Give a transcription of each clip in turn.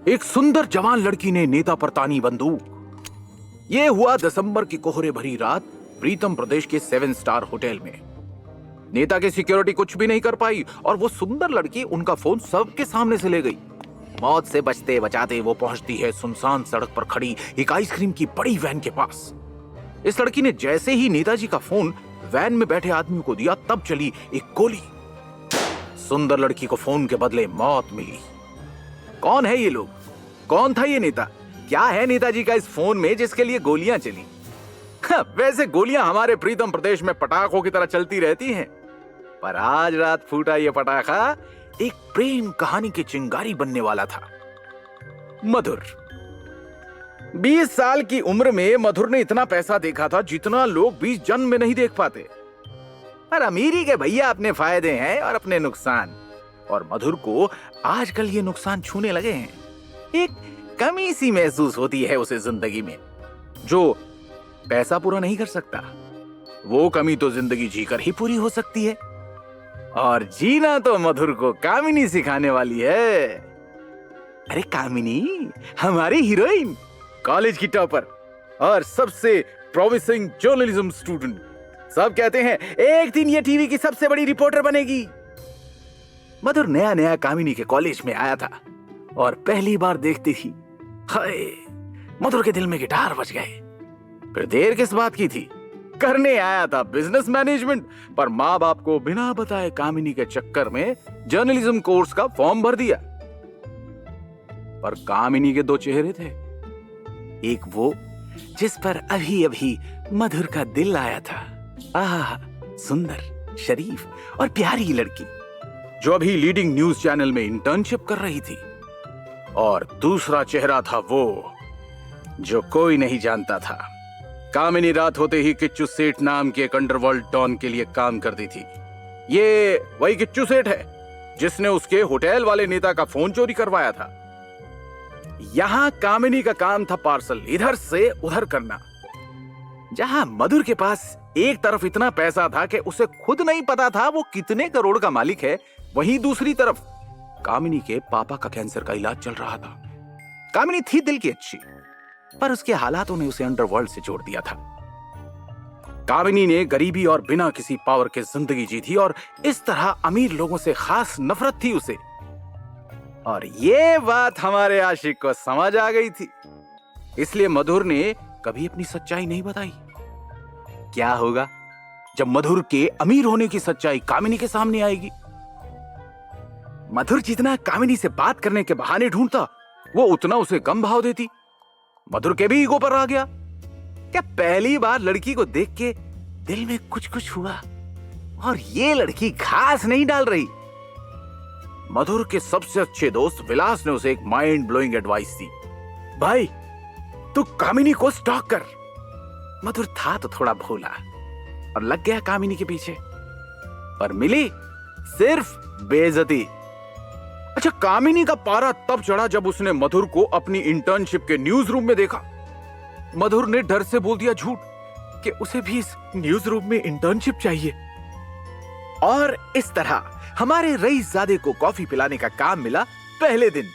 एक सुंदर जवान लड़की ने नेता पर तानी बंदूक। ये हुआ दिसंबर की कोहरे भरी रात प्रीतम प्रदेश के 7 स्टार होटल में। नेता की सिक्योरिटी कुछ भी नहीं कर पाई और वो सुंदर लड़की उनका फोन सबके सामने से ले गई। मौत से बचते बचाते वो पहुंचती है सुनसान सड़क पर खड़ी एक आइसक्रीम की बड़ी वैन के पास। इस लड़की ने जैसे ही नेताजी का फोन वैन में बैठे आदमी को दिया, तब चली एक गोली। सुंदर लड़की को फोन के बदले मौत मिली। कौन है ये लोग? कौन था ये नेता? क्या है नेताजी का इस फोन में जिसके लिए गोलियां चली? वैसे गोलियां हमारे प्रीतम प्रदेश में पटाखों की तरह चलती रहती हैं, पर आज रात फूटा ये पटाखा एक प्रेम कहानी की चिंगारी बनने वाला था। मधुर। 20 साल की उम्र में मधुर ने इतना पैसा देखा था जितना लोग 20 जन्म में नहीं देख पाते। पर अमीरी के भैया अपने फायदे हैं और अपने नुकसान, और मधुर को आजकल ये नुकसान छूने लगे हैं। एक कमी सी महसूस होती है उसे जिंदगी में, जो पैसा पूरा नहीं कर सकता। वो कमी तो जिंदगी जीकर ही पूरी हो सकती है, और जीना तो मधुर को कामिनी सिखाने वाली है। अरे कामिनी, हमारी हीरोइन, कॉलेज की टॉपर और सबसे प्रोमिसिंग जर्नलिज्म स्टूडेंट। सब कहते हैं एक दिन ये टीवी की सबसे बड़ी रिपोर्टर बनेगी। मधुर नया नया कामिनी के कॉलेज में आया था और पहली बार देखती थी। हाय, मधुर के दिल में गिटार बज गए। फिर देर किस बात की थी? करने आया था बिजनेस मैनेजमेंट, पर माँ बाप को बिना बताए कामिनी के चक्कर में जर्नलिज्म कोर्स का फॉर्म भर दिया। पर कामिनी के 2 चेहरे थे। एक वो जिस पर अभी अभी मधुर का दिल आया था। आहा, सुंदर, शरीफ और प्यारी लड़की जो अभी लीडिंग न्यूज चैनल में इंटर्नशिप कर रही थी। और दूसरा चेहरा था वो जो कोई नहीं जानता था। कामिनी रात होते ही किच्चू सेठ नाम के एक अंडरवर्ल्ड डॉन के लिए काम करती थी। ये वही किच्चू सेठ है जिसने उसके होटल वाले नेता का फोन चोरी करवाया था। यहां कामिनी का काम था पार्सल इधर से उधर करना। जहां मधुर के पास एक तरफ इतना पैसा था कि उसे खुद नहीं पता था वो कितने करोड़ का मालिक है, वहीं दूसरी तरफ कामिनी के पापा का कैंसर का इलाज चल रहा था। कामिनी थी दिल की अच्छी, पर उसके हालातों ने उसे अंडरवर्ल्ड से जोड़ दिया था। कामिनी ने गरीबी और बिना किसी पावर के जिंदगी जी थी, और इस तरह अमीर लोगों से खास नफरत थी उसे। और ये बात हमारे आशिक को समझ आ गई थी, इसलिए मधुर ने कभी अपनी सच्चाई नहीं बताई। क्या होगा जब मधुर के अमीर होने की सच्चाई कामिनी के सामने आएगी? मधुर जितना कामिनी से बात करने के बहाने ढूंढता, वो उतना उसे कम भाव देती। मधुर के भी ईगो पर आ गया। क्या पहली बार लड़की को देख के दिल में कुछ कुछ हुआ, और ये लड़की घास नहीं डाल रही। मधुर के सबसे अच्छे दोस्त विलास ने उसे एक माइंड ब्लोइंग एडवाइस दी। भाई, तू कामिनी को स्टॉक कर। मधुर था तो थोड़ा भोला और लग गया कामिनी के पीछे, पर मिली सिर्फ बेइज्जती। अच्छा, कामिनी का पारा तब चढ़ा जब उसने मधुर को अपनी इंटर्नशिप के न्यूज रूम में देखा। मधुर ने डर से बोल दिया झूठ कि उसे भी इस न्यूज रूम में इंटर्नशिप चाहिए। और इस तरह हमारे रईसजादे को कॉफी पिलाने का काम मिला पहले दिन।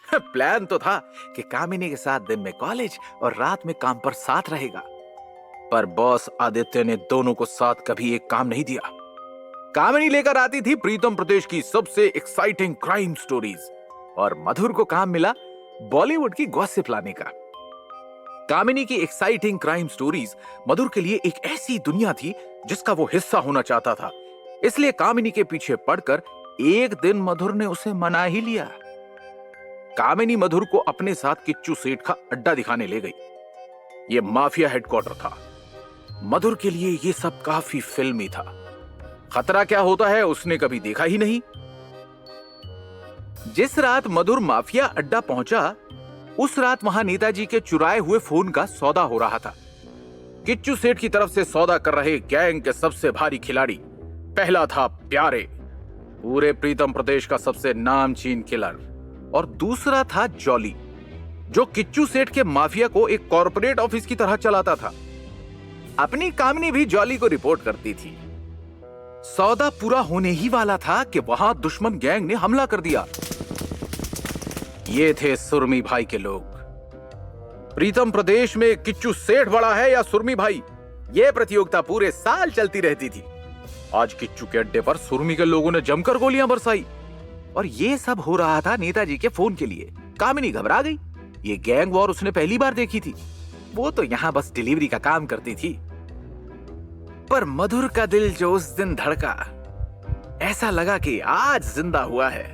प्लान तो था कि कामिनी के साथ दिन में कॉलेज और रात में काम पर साथ रहेगा, पर बॉस आदित्य ने दोनों को साथ कभी एक काम नहीं दिया। कामिनी लेकर आती थी प्रीतम प्रदेश की सबसे एक्साइटिंग क्राइम स्टोरीज, और मधुर को काम मिला बॉलीवुड की गॉसिप लाने का। कामिनी की एक्साइटिंग क्राइम स्टोरीज मधुर के लिए एक ऐसी दुनिया थी जिसका वो हिस्सा होना चाहता था, इसलिए कामिनी के पीछे पड़कर एक दिन मधुर ने उसे मना ही लिया। कामिनी मधुर को अपने साथ किच्चू सेठ का अड्डा दिखाने ले गई। यह माफिया हेडक्वार्टर था। मधुर के लिए यह सब काफी फिल्मी था। खतरा क्या होता है उसने कभी देखा ही नहीं। जिस रात मधुर माफिया अड्डा पहुंचा, उस रात वहां नेताजी के चुराए हुए फोन का सौदा हो रहा था। किच्चू सेठ की तरफ से सौदा कर रहे गैंग के सबसे भारी खिलाड़ी पहला था प्यारे, पूरे प्रीतम प्रदेश का सबसे नामचीन किलर, और दूसरा था जॉली, जो किच्चू सेठ के माफिया को एक कॉर्पोरेट ऑफिस की तरह चलाता था। अपनी कामिनी भी जॉली को रिपोर्ट करती थी। सौदा पूरा होने ही वाला था कि वहां दुश्मन गैंग ने हमला कर दिया। ये थे सुरमी भाई के लोग। प्रीतम प्रदेश में किच्चू सेठ बड़ा है या सुरमी भाई, ये प्रतियोगिता पूरे साल चलती रहती थी। आज किच्चू के अड्डे पर सुरमी के लोगों ने जमकर गोलियां बरसाई और ये सब हो रहा था नेताजी के फोन के लिए। कामिनी घबरा गई। ये गैंग वॉर उसने पहली बार देखी थी। वो तो यहां बस डिलीवरी का काम करती थी। पर मधुर का दिल जो उस दिन धड़का, ऐसा लगा कि आज जिंदा हुआ है।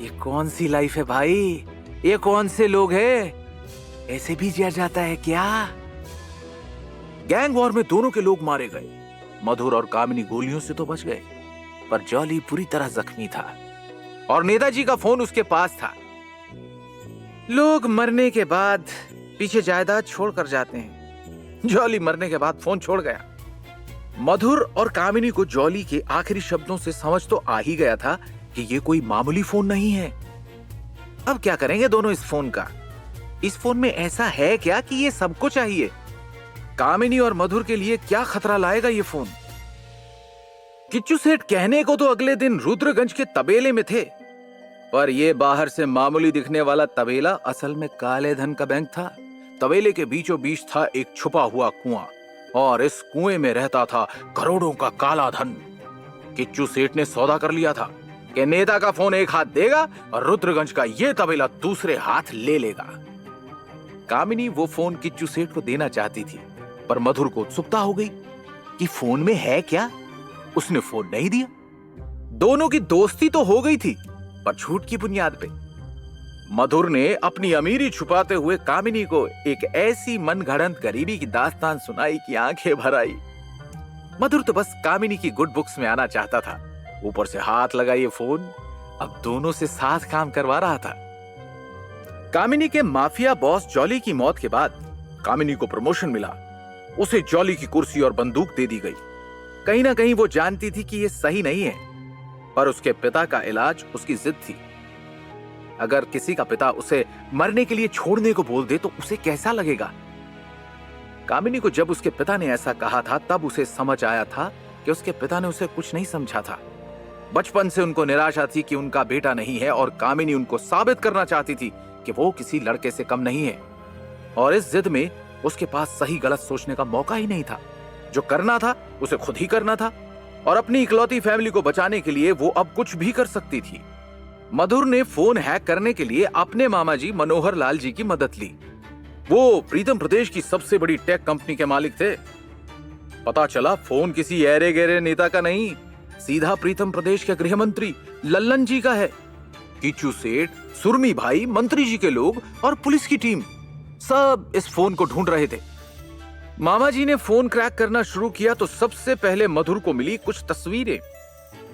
ये कौन सी लाइफ है भाई, ये कौन से लोग हैं, ऐसे भी जिया जाता है क्या? गैंग वॉर में दोनों के लोग मारे गए। मधुर और कामिनी गोलियों से तो बच गए, पर जॉली पूरी तरह जख्मी था और नेताजी का फोन उसके पास था। लोग मरने के बाद पीछे जायदाद छोड़कर जाते हैं। जॉली मरने के बाद फोन छोड़ गया। मधुर और कामिनी को जॉली के आखिरी शब्दों से समझ तो आ ही गया था कि ये कोई मामूली फोन नहीं है। अब क्या करेंगे दोनों इस फोन का? इस फोन में ऐसा है क्या कि ये सबको चाहिए? कामिनी और मधुर के लिए क्या खतरा लाएगा ये फोन? किच्चू सेठ कहने को तो अगले दिन रुद्रगंज के तबेले में थे, पर यह बाहर से मामूली दिखने वाला तबेला असल में काले धन का बैंक था। तबेले के बीचों बीच था एक छुपा हुआ कुआं और इस कुएं में रहता था करोड़ों का काला धन। किच्चू सेठ ने सौदा कर लिया था कि नेता का फोन एक हाथ देगा और रुद्रगंज का यह तबेला दूसरे हाथ ले लेगा। कामिनी वो फोन किच्चू सेठ को देना चाहती थी, पर मधुर को उत्सुकता हो गई कि फोन में है क्या। उसने फोन नहीं दिया। दोनों की दोस्ती तो हो गई थी, पर झूठ की बुनियाद पे। मधुर ने अपनी अमीरी छुपाते हुए कामिनी को एक ऐसी मनगढ़ंत गरीबी की दास्तान सुनाई कि आंखें भर आई। मधुर तो बस कामिनी की गुड बुक्स में आना चाहता था, ऊपर से हाथ लगा ये फोन अब दोनों से साथ काम करवा रहा था। कामिनी के माफिया बॉस जॉली की मौत के बाद कामिनी को प्रमोशन मिला। उसे जॉली की कुर्सी और बंदूक दे दी गई। कहीं ना कहीं वो जानती थी कि यह सही नहीं है, पर उसके पिता का इलाज उसकी जिद थी। अगर किसी का पिता उसे मरने के लिए छोड़ने को बोल दे तो उसे कैसा लगेगा? कामिनी को जब उसके पिता ने ऐसा कहा था तब उसे समझ आया था कि उसके पिता ने उसे कुछ नहीं समझा था। बचपन से उनको निराशा थी कि उनका बेटा नहीं है और कामिनी उनको साबित करना चाहती थी कि वो किसी लड़के से कम नहीं है। और इस जिद में उसके पास सही गलत सोचने का मौका ही नहीं था। जो करना था उसे खुद ही करना था और अपनी इकलौती फैमिली को बचाने के लिए वो अब कुछ भी कर सकती थी। मधुर ने फोन हैक करने के लिए अपने मामा जी मनोहर लाल जी की मदद ली। वो प्रीतम प्रदेश की सबसे बड़ी टेक कंपनी के मालिक थे। पता चला फोन किसी ऐरे गहरे नेता का नहीं, सीधा प्रीतम प्रदेश के गृह मंत्री लल्लन जी का है। किच्चू सेठ, सुरमी भाई, मंत्री जी के लोग और पुलिस की टीम सब इस फोन को ढूंढ रहे थे। मामा जी ने फोन क्रैक करना शुरू किया तो सबसे पहले मधुर को मिली कुछ तस्वीरें।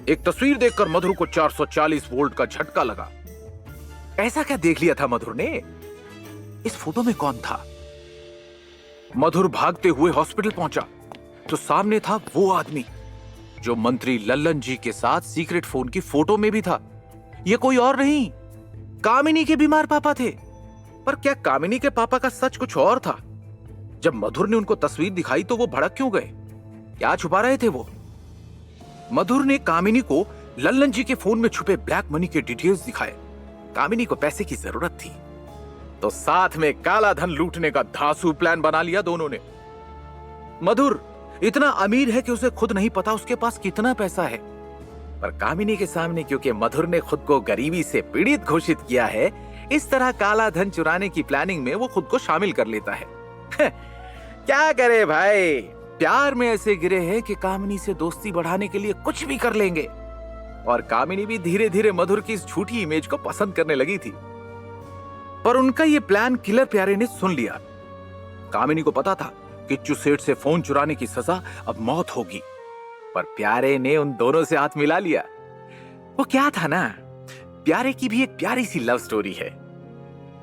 एक तस्वीर देखकर मधुर को 440 वोल्ट का झटका लगा। ऐसा क्या देख लिया था मधुर ने? इस फोटो में कौन था? मधुर भागते हुए हॉस्पिटल पहुंचा तो सामने था वो आदमी जो मंत्री लल्लन जी के साथ सीक्रेट फोन की फोटो में भी था। ये कोई और नहीं, कामिनी के बीमार पापा थे। पर क्या कामिनी के पापा का सच कुछ और था? जब मधुर ने उनको तस्वीर दिखाई तो वो भड़क क्यों गए? क्या छुपा रहे थे वो? मधुर ने कामिनी को लल्लन जी के फोन में छुपे ब्लैक मनी के डिटेल्स दिखाए। कामिनी को पैसे की जरूरत थी तो साथ में काला धन लूटने का धांसू प्लान बना लिया दोनों ने। मधुर इतना अमीर है कि उसे खुद नहीं पता उसके पास कितना पैसा है, पर कामिनी के सामने क्योंकि मधुर ने खुद को गरीबी से पीड़ित घोषित किया है, इस तरह काला धन चुराने की प्लानिंग में वो खुद को शामिल कर लेता है। क्या करे भाई, प्यार में ऐसे गिरे हैं कि कामिनी से दोस्ती बढ़ाने के लिए कुछ भी कर लेंगे। और कामिनी भी धीरे धीरे मधुर की इस झूठी इमेज को पसंद करने लगी थी। पर उनका ये प्लान किलर प्यारे ने सुन लिया। कामिनी को पता था किच्चू सेठ से फोन चुराने की सजा अब मौत होगी, पर प्यारे ने उन दोनों से हाथ मिला लिया। वो क्या था ना, प्यारे की भी एक प्यारी सी लव स्टोरी है।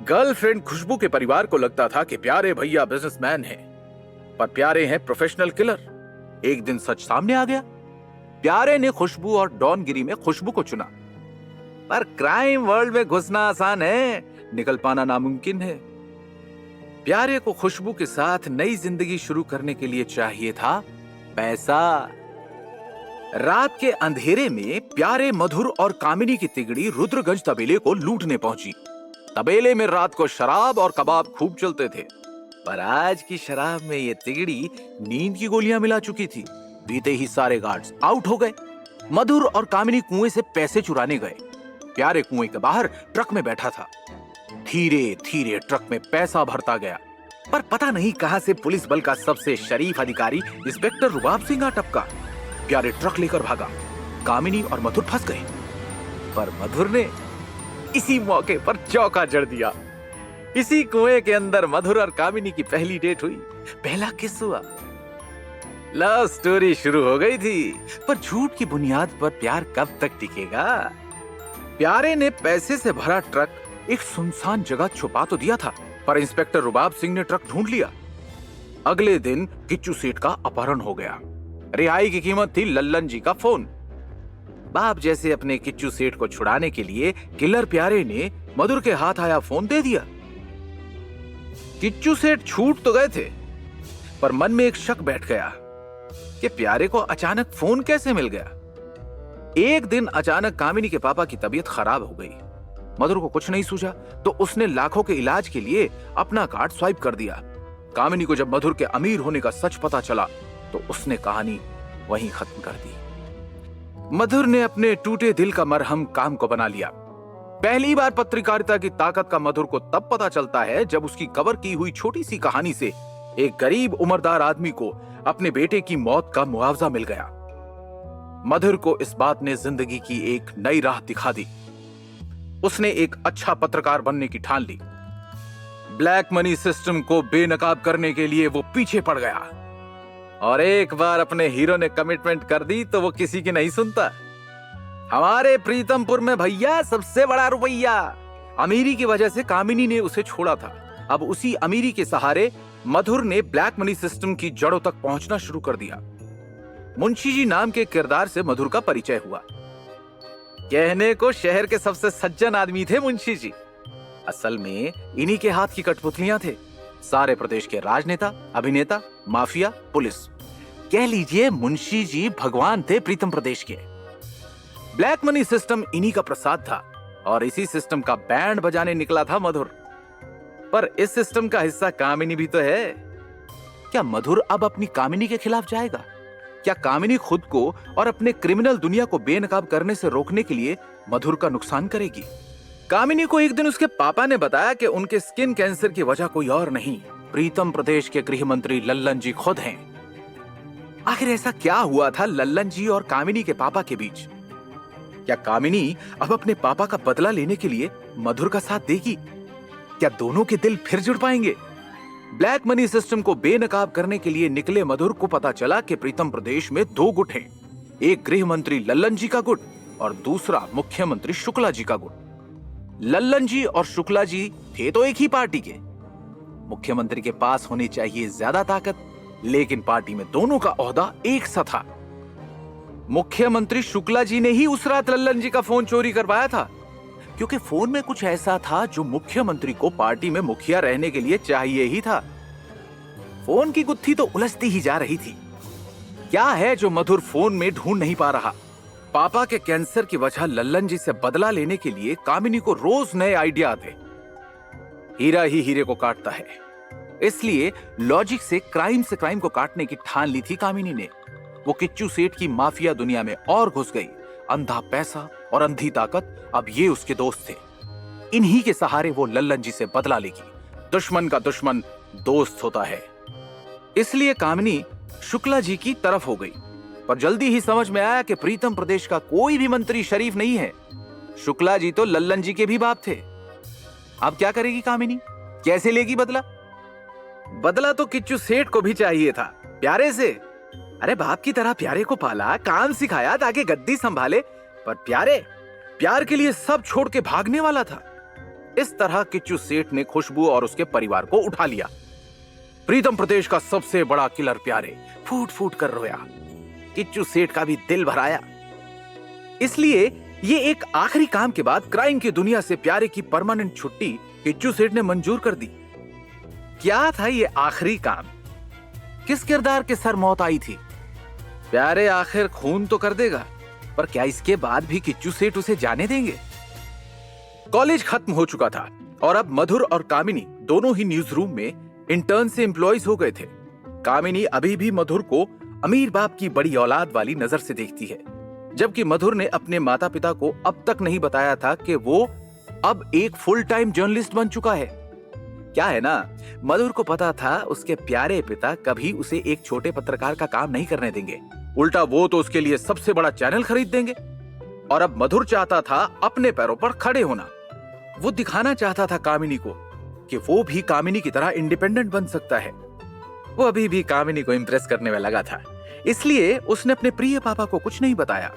गर्लफ्रेंड खुशबू के परिवार को लगता था कि प्यारे भैया बिजनेसमैन हैं, पर प्यारे हैं प्रोफेशनल किलर। एक दिन सच सामने आ गया। प्यारे ने खुशबू और डॉनगिरी में खुशबू को चुना। पर क्राइम वर्ल्ड में घुसना आसान है, निकल पाना नामुमकिन है। प्यारे को खुशबू के साथ नई जिंदगी शुरू करने के लिए चाहिए था पैसा। रात के अंधेरे में प्यारे, मधुर और कामिनी की तिगड़ी रुद्रगंज तबेले को लूटने पहुंची। तबेले में रात को शराब और कबाब खूब चलते थे। पर आज की शराब में ये तिगड़ी नींद की गोलियां मिला चुकी थी। बीते ही सारे गार्ड्स आउट हो गए। मधुर और कामिनी कुएं से पैसे चुराने गए। प्यारे कुएं के बाहर ट्रक में बैठा था। धीरे धीरे ट्रक में पैसा भरता गया, पर पता नहीं कहां से पुलिस बल का सबसे शरीफ अधिकारी इंस्पेक्टर रुबाब सिंह आ टपका। प्यारे ट्रक लेकर भागा। कामिनी और मधुर फंस गए, पर मधुर ने इसी मौके पर चौका जड़ दिया। इसी कुएं के अंदर मधुर और कामिनी की पहली डेट हुई, पहला किस हुआ। लव स्टोरी शुरू हो गई थी, पर झूठ की बुनियाद पर प्यार कब तक टिकेगा। प्यारे ने पैसे से भरा ट्रक एक सुनसान जगह छुपा तो दिया था, पर इंस्पेक्टर रुबाब सिंह ने ट्रक ढूंढ लिया। अगले दिन किच्चू सेठ का अपहरण हो गया। रिहाई की कीमत थी लल्लन जी का फोन। बाप जैसे अपने किच्चू सेठ को छुड़ाने के लिए किलर प्यारे ने मधुर के हाथ आया फोन दे दिया। किच्चू सेठ छूट तो गए थे, पर मन में एक शक बैठ गया कि प्यारे को अचानक फोन कैसे मिल गया। एक दिन अचानक कामिनी के पापा की तबीयत खराब हो गई। मधुर को कुछ नहीं सूझा तो उसने लाखों के इलाज के लिए अपना कार्ड स्वाइप कर दिया। कामिनी को जब मधुर के अमीर होने का सच पता चला तो उसने कहानी वहीं खत्म कर दी। मधुर ने अपने टूटे दिल का मरहम काम को बना लिया। पहली बार पत्रकारिता की ताकत का मधुर को तब पता चलता है जब उसकी कवर की हुई छोटी सी कहानी से एक गरीब उम्रदार आदमी को अपने बेटे की मौत का मुआवजा मिल गया। मधुर को इस बात ने जिंदगी की एक नई राह दिखा दी। उसने एक अच्छा पत्रकार बनने की ठान ली। ब्लैक मनी सिस्टम को बेनकाब करने के लिए वो पीछे पड़ गया, और एक बार अपने हीरो ने कमिटमेंट कर दी तो वो किसी की नहीं सुनता। हमारे प्रीतमपुर में भैया सबसे बड़ा रुपया। अमीरी की वजह से कामिनी ने उसे छोड़ा था। अब उसी अमीरी के सहारे मधुर ने ब्लैक मनी सिस्टम की जड़ों तक पहुंचना शुरू कर दिया। मुंशी जी नाम के किरदार से मधुर का परिचय हुआ। कहने को शहर के सबसे सज्जन आदमी थे मुंशी जी, असल में इन्हीं के हाथ की कठपुतलियां थे। सारे प्रदेश के राजनेता, अभिनेता, माफिया, पुलिस, कह लीजिए मुंशी जी भगवान थे प्रीतम प्रदेश के। ब्लैक मनी सिस्टम इन्हीं का प्रसाद था, और इसी सिस्टम का बैंड बजाने निकला था मधुर। पर इस सिस्टम का हिस्सा कामिनी भी तो है। क्या मधुर अब अपनी कामिनी के खिलाफ जाएगा? क्या कामिनी खुद को और अपने क्रिमिनल दुनिया को बेनकाब करने से रोकने के लिए मधुर का नुकसान करेगी? कामिनी को एक दिन उसके पापा ने बताया कि उनके स्किन कैंसर की वजह कोई और नहीं, प्रीतम प्रदेश के गृह मंत्री लल्लन जी खुद हैं। आखिर ऐसा क्या हुआ था लल्लन जी और कामिनी के पापा के बीच? क्या कामिनी अब अपने पापा का बदला लेने के लिए मधुर का साथ देगी? क्या दोनों के दिल फिर जुड़ पाएंगे? ब्लैक मनी सिस्टम को बेनकाब करने के लिए निकले मधुर को पता चला कि प्रीतम प्रदेश में दो गुट हैं, एक गृह मंत्री लल्लन जी का गुट और दूसरा मुख्यमंत्री शुक्ला जी का गुट। लल्लन जी और शुक्ला जी थे तो एक ही पार्टी के। मुख्यमंत्री के पास होनी चाहिए ज्यादा ताकत, लेकिन पार्टी में दोनों का ओहदा एक सा था। मुख्यमंत्री शुक्ला जी ने ही उस रात लल्लन जी का फोन चोरी करवाया था, क्योंकि फोन में कुछ ऐसा था जो मुख्यमंत्री को पार्टी में मुखिया रहने के लिए चाहिए ही था। फोन की गुत्थी तो उलझती ही जा रही थी। क्या है जो मधुर फोन में ढूंढ नहीं पा रहा? पापा के कैंसर की वजह लल्लन जी से बदला लेने के लिए कामिनी को रोज नए आइडिया आते। हीरा ही हीरे को काटता है, इसलिए लॉजिक से क्राइम को काटने की ठान ली थी कामिनी ने। वो किच्चू सेठ की माफिया दुनिया में और घुस गई। अंधा पैसा और अंधी ताकत अब ये उसके दोस्त थे। इन्हीं के सहारे वो लल्लन जी से बदला लेगी। दुश्मन का दुश्मन दोस्त होता है, इसलिए कामिनी शुक्ला जी की तरफ हो गई। पर जल्दी ही समझ में आया कि प्रीतम प्रदेश का कोई भी मंत्री शरीफ नहीं है। शुक्ला जी तो लल्लन जी के भी बाप थे। अब क्या करेगी कामिनी? कैसे लेगी बदला? बदला तो किच्चू सेठ को भी चाहिए था, प्यारे से। अरे बाप की तरह प्यारे को पाला, काम सिखाया ताकि गद्दी संभाले, पर प्यार के लिए सब छोड़ के भागने वाला था। इस तरह किच्चू सेठ ने खुशबू और उसके परिवार को उठा लिया। प्रीतम प्रदेश का सबसे बड़ा किलर प्यारे फूट फूट कर रोया। किच्चू सेठ का भी दिल भराया। इसलिए ये एक आखिरी काम के बाद क्राइम की दुनिया से प्यारे की परमानेंट छुट्टी किच्चू सेठ ने मंजूर कर दी। क्या था ये आखिरी काम? किस किरदार के सर मौत आई थी? प्यारे आखिर खून तो कर देगा, पर क्या इसके बाद भी किच्चू सेठ उसे जाने देंगे? कॉलेज खत्म हो चुका था। और अब मधुर और कामिनी दोनों ही न्यूज रूम में इंटर्न से एम्प्लॉइज हो गए थे। कामिनी अभी भी मधुर को अमीर बाप की बड़ी औलाद वाली नजर से देखती है, जबकि मधुर ने अपने माता पिता को अब तक नहीं बताया था कि वो अब एक फुल टाइम जर्नलिस्ट बन चुका है। क्या है ना, मधुर को पता था उसके प्यारे पिता कभी उसे एक छोटे पत्रकार का काम नहीं करने देंगे, उल्टा वो तो उसके लिए सबसे बड़ा चैनल खरीद देंगे। और अब मधुर चाहता था अपने पैरों पर खड़े होना। वो दिखाना चाहता था कामिनी को कि वो भी कामिनी की तरह इंडिपेंडेंट बन सकता है। वो अभी भी कामिनी को इम्प्रेस करने में लगा था, इसलिए उसने अपने प्रिय पापा को कुछ नहीं बताया।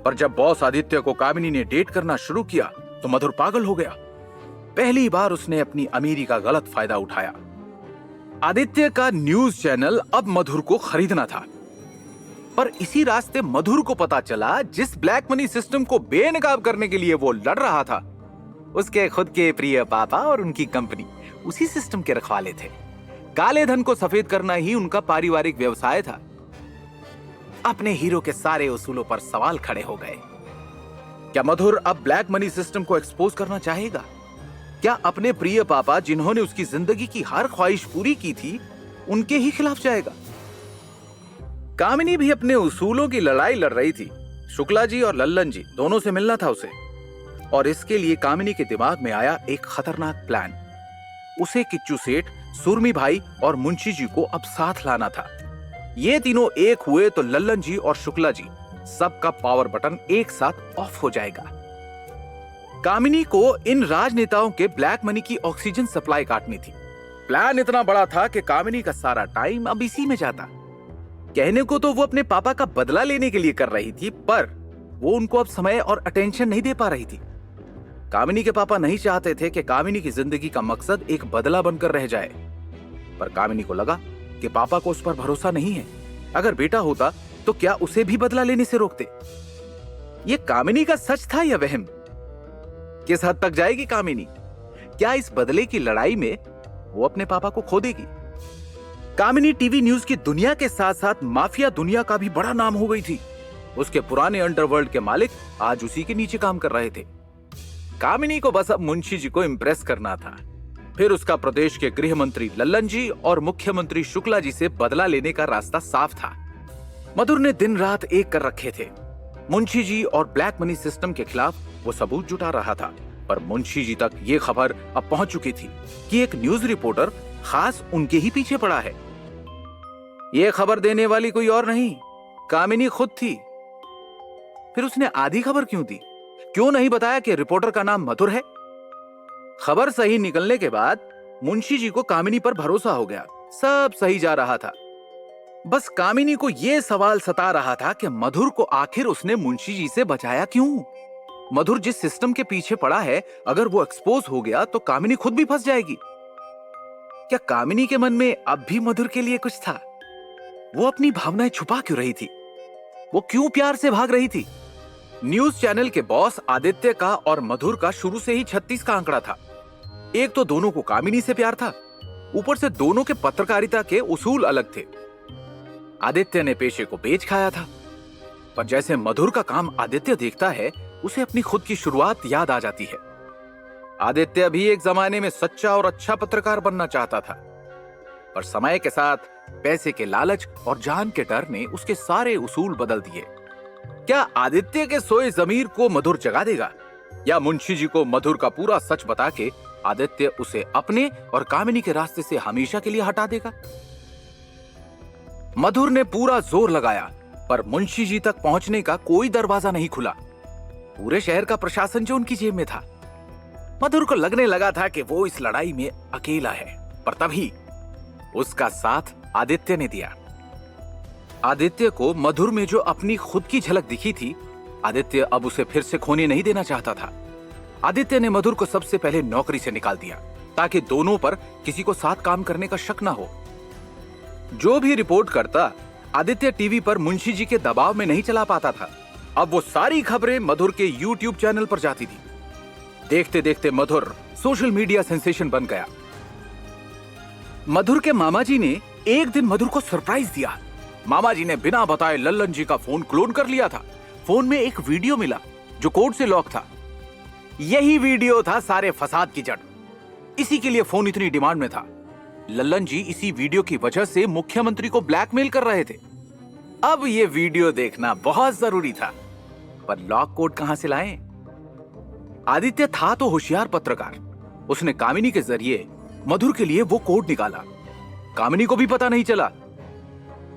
पर जब बॉस आदित्य को कामिनी ने डेट करना शुरू किया तो मधुर पागल हो गया। पहली बार उसने अपनी अमीरी का गलत फायदा उठाया। आदित्य का न्यूज चैनल अब मधुर को खरीदना था, पर इसी रास्ते मधुर को पता चला जिस ब्लैक मनी सिस्टम को बेनकाब करने के लिए वो लड़ रहा था, उसके खुद के प्रिय पापा और उनकी कंपनी उसी सिस्टम के रखवाले थे। काले धन को सफेद करना ही उनका पारिवारिक व्यवसाय था। अपने हीरो के सारे उसूलों पर सवाल खड़े हो गए। क्या मधुर अब ब्लैक मनी सिस्टम को एक्सपोज करना चाहेगा? क्या अपने प्रिय पापा जिन्होंने उसकी जिंदगी की हर ख्वाहिश पूरी की थी, उनके ही खिलाफ जाएगा? कामिनी भी अपने उसूलों की लड़ाई लड़ रही थी। शुक्ला जी और लल्लन जी दोनों से मिलना था उसे, और इसके लिए कामिनी के दिमाग में आया एक खतरनाक प्लान। उसे किच्चू सेठ, सुरमी भाई और मुंशी जी को अब साथ लाना था। ये तीनों एक हुए तो लल्लन जी और शुक्ला जी सबका पावर बटन एक साथ ऑफ हो जाएगा। कामिनी को इन राजनेताओं के ब्लैक मनी की ऑक्सीजन सप्लाई काटनी थी। प्लान इतना बड़ा था कि कामिनी का सारा टाइम अब इसी में जाता। कहने को तो वो अपने पापा का बदला लेने के लिए कर रही थी, पर वो उनको अब समय और अटेंशन नहीं दे पा रही थी। कामिनी के पापा नहीं चाहते थे कि कामिनी की जिंदगी का मकसद एक बदला बनकर रह जाए, पर कामिनी को लगा कि पापा को उस पर भरोसा नहीं है। अगर बेटा होता तो क्या उसे भी बदला लेने से रोकते? ये कामिनी का सच था या वहम? किस हद तक जाएगी कामिनी? क्या इस बदले की लड़ाई में वो अपने पापा को खो देगी? कामिनी टीवी न्यूज की दुनिया के साथ साथ माफिया दुनिया का भी बड़ा नाम हो गई थी। उसके पुराने अंडरवर्ल्ड के मालिक आज उसी के नीचे काम कर रहे थे। कामिनी को बस अब मुंशी जी को इम्प्रेस करना था। फिर उसका प्रदेश के गृह मंत्री लल्लन जी और मुख्यमंत्री शुक्ला जी से बदला लेने का रास्ता साफ था। मधुर ने दिन रात एक कर रखे थे। मुंशी जी और ब्लैक मनी सिस्टम के खिलाफ वो सबूत जुटा रहा था, पर मुंशी जी तक ये खबर अब पहुंच चुकी थी कि एक न्यूज रिपोर्टर खास उनके ही पीछे पड़ा है। ये खबर देने वाली कोई और नहीं, कामिनी खुद थी। फिर उसने आधी खबर क्यों दी? क्यों नहीं बताया कि रिपोर्टर का नाम मधुर है? खबर सही निकलने के बाद मुंशी जी को कामिनी पर भरोसा हो गया। सब सही जा रहा था। बस कामिनी को यह सवाल सता रहा था कि मधुर को आखिर उसने मुंशी जी से बचाया क्यों? मधुर जिस सिस्टम के पीछे पड़ा है, अगर वो एक्सपोज हो गया तो कामिनी खुद भी फंस जाएगी। क्या कामिनी के मन में अब भी मधुर के लिए कुछ था? वो अपनी भावनाएं छुपा क्यों रही थी? वो क्यों प्यार से भाग रही थी? न्यूज चैनल के बॉस आदित्य का और मधुर का शुरू से ही 36 का आंकड़ा था। एक तो दोनों को कामिनी से प्यार था, ऊपर से दोनों के पत्रकारिता के उसूल अलग थे। आदित्य ने पेशे को बेच खाया था, पर जैसे मधुर का काम आदित्य देखता है, उसे अपनी खुद की शुरुआत याद आ जाती है। आदित्य भी एक जमाने में सच्चा और अच्छा पत्रकार बनना चाहता था, पर समय के साथ पैसे के लालच और जान के डर ने उसके सारे उसूल बदल दिए। क्या आदित्य के सोए जमीर को मधुर जगा देगा, या मुंशी जी को मधुर का पूरा सच बता के आदित्य उसे अपने और कामिनी के रास्ते से हमेशा के लिए हटा देगा? मधुर ने पूरा जोर लगाया, पर मुंशी जी तक पहुंचने का कोई दरवाजा नहीं खुला। पूरे शहर का प्रशासन जो उनकी जेब में था। मधुर को लगने लगा था कि वो इस लड़ाई में अकेला है, पर तभी उसका साथ आदित्य ने दिया। आदित्य को मधुर में जो अपनी खुद की झलक दिखी थी, आदित्य अब उसे फिर से खोने नहीं देना चाहता था। आदित्य ने मधुर को सबसे पहले नौकरी से निकाल दिया, ताकि दोनों पर किसी को साथ काम करने का शक ना हो। जो भी रिपोर्ट करता, आदित्य टीवी पर मुंशी जी के दबाव में नहीं चला पाता था। अब वो सारी खबरें मधुर के यूट्यूब चैनल पर जाती थी। देखते देखते मधुर सोशल मीडिया सेंसेशन बन गया। मधुर के मामा जी ने एक दिन मधुर को सरप्राइज दिया। मामा जी ने बिना बताए लल्लन जी का फोन क्लोन कर लिया था। फोन में एक वीडियो मिला जो कोड से लॉक था। यही वीडियो था सारे फसाद की जड़। इसी के लिए फोन इतनी डिमांड में था। लल्लन जी इसी वीडियो की वजह से मुख्यमंत्री को ब्लैकमेल कर रहे थे। अब ये वीडियो देखना बहुत जरूरी था, पर लॉक कोड कहां से लाएं? आदित्य था तो होशियार पत्रकार। उसने कामिनी के जरिए मधुर के लिए वो कोड निकाला। कामिनी को भी पता नहीं चला।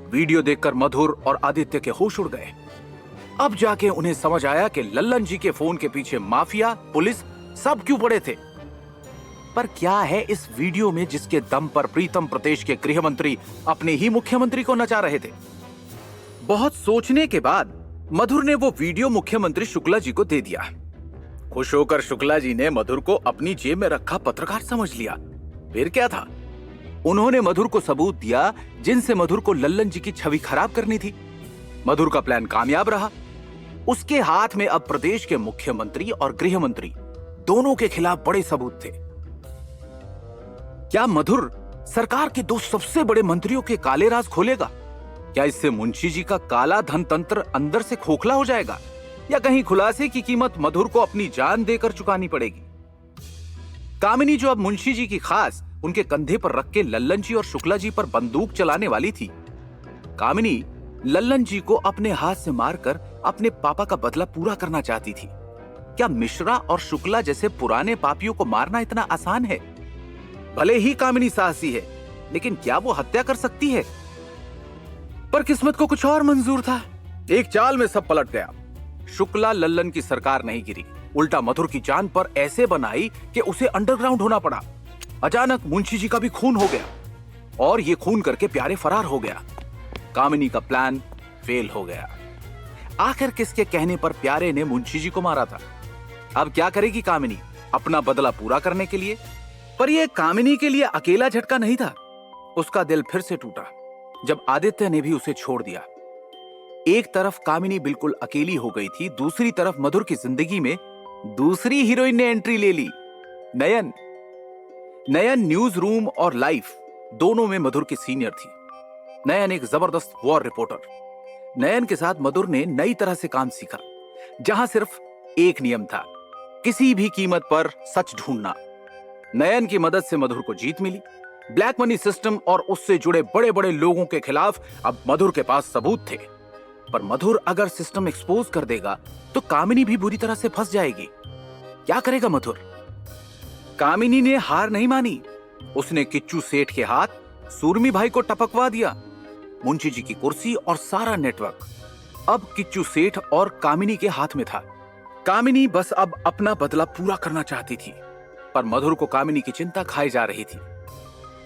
वीडियो देखकर मधुर और आदित्य के होश उड़ गए। अब जाके उन्हें समझ आया कि लल्लन जी के फोन के पीछे माफिया, पुलिस सब क्यों पड़े थे। पर क्या है इस वीडियो में जिसके दम पर प्रीतम प्रदेश के गृह मंत्री अपने ही मुख्यमंत्री को नचा रहे थे? बहुत सोचने के बाद मधुर ने वो वीडियो मुख्यमंत्री शुक्ला जी को दे दिया। खुश होकर शुक्ला जी ने मधुर को अपनी जेब में रखा पत्रकार समझ लिया। फिर क्या था, उन्होंने मधुर को सबूत दिया जिनसे मधुर को लल्लन जी की छवि खराब करनी थी। मधुर का प्लान कामयाब रहा। उसके हाथ में अब प्रदेश के मुख्यमंत्री और गृह मंत्री दोनों के खिलाफ बड़े सबूत थे। क्या मधुर सरकार के दो सबसे बड़े मंत्रियों के काले राज खोलेगा? क्या इससे मुंशी जी का काला धन तंत्र अंदर से खोखला हो जाएगा, या कहीं खुलासे की कीमत मधुर को अपनी जान देकर चुकानी पड़ेगी? कामिनी जो अब मुंशी जी की खास उनके कंधे पर रख के लल्लन जी और शुक्ला जी पर बंदूक चलाने वाली थी। कामिनी लल्लन जी को अपने हाथ से मारकर अपने पापा का बदला पूरा करना चाहती थी। क्या मिश्रा और शुक्ला जैसे पुराने पापियों को मारना इतना आसान है? भले ही कामिनी साहसी है, लेकिन क्या वो हत्या कर सकती है? पर किस्मत को कुछ और मंजूर था। एक चाल में सब पलट गया। शुक्ला लल्लन की सरकार नहीं गिरी, उल्टा मधुर की जान पर ऐसे बनाई कि उसे अंडरग्राउंड होना पड़ा। अचानक मुंशी जी का भी खून हो गया, और ये खून करके प्यारे फरार हो गया। कामिनी का प्लान फेल हो गया। आखिर किसके कहने पर प्यारे ने मुंशी जी को मारा था? अब क्या करेगी कामिनी अपना बदला पूरा करने के लिए? पर यह कामिनी के लिए अकेला झटका नहीं था। उसका दिल फिर से टूटा जब आदित्य ने भी उसे छोड़ दिया। एक तरफ कामिनी बिल्कुल अकेली हो गई थी, दूसरी तरफ मधुर की जिंदगी में दूसरी हीरोइन ने एंट्री ले ली, नयन। नयन न्यूज रूम और लाइफ दोनों में मधुर की सीनियर थी। नयन एक जबरदस्त वॉर रिपोर्टर। नयन के साथ मधुर ने नई तरह से काम सीखा, जहां सिर्फ एक नियम था, किसी भी कीमत पर सच ढूंढना। नयन की मदद से मधुर को जीत मिली। ब्लैक मनी सिस्टम और उससे जुड़े बड़े बड़े लोगों के खिलाफ अब मधुर के पास सबूत थे। पर मधुर अगर सिस्टम एक्सपोज कर देगा तो कामिनी भी बुरी तरह से फंस जाएगी। क्या करेगा मधुर? कामिनी ने हार नहीं मानी। उसने किच्चू सेठ के हाथ सूरमी भाई को टपकवा दिया। मुंशी जी की कुर्सी और सारा नेटवर्क अब किच्चू सेठ और कामिनी के हाथ में था। कामिनी बस अब अपना बदला पूरा करना चाहती थी, पर मधुर को कामिनी की चिंता खाई जा रही थी।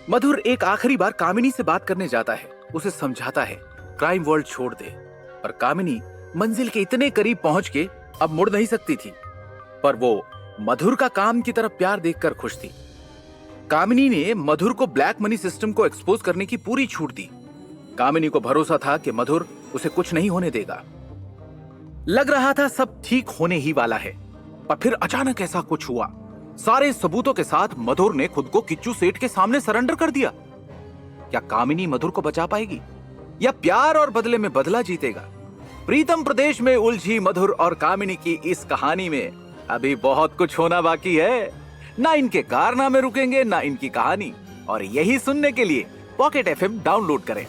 मधुर एक आखिरी बार कामिनी से बात करने जाता है, उसे समझाता है क्राइम वर्ल्ड छोड़ दे, पर कामिनी मंजिल के इतने करीब पहुंच के अब मुड़ नहीं सकती थी। पर वो मधुर का काम की तरफ प्यार देखकर खुश थी। कामिनी ने मधुर को ब्लैक मनी सिस्टम को एक्सपोज करने की पूरी छूट दी। कामिनी को भरोसा था कि मधुर उसे कुछ नहीं होने देगा। लग रहा था सब ठीक होने ही वाला है, पर फिर अचानक ऐसा कुछ हुआ। सारे सबूतों के साथ मधुर ने खुद को किच्चू सेठ के सामने सरेंडर कर दिया। क्या कामिनी मधुर को बचा पाएगी, या प्यार और बदले में बदला जीतेगा? प्रीतम प्रदेश में उलझी मधुर और कामिनी की इस कहानी में अभी बहुत कुछ होना बाकी है। ना इनके कारनामे रुकेंगे, ना इनकी कहानी। और यही सुनने के लिए पॉकेट एफएम डाउनलोड करें।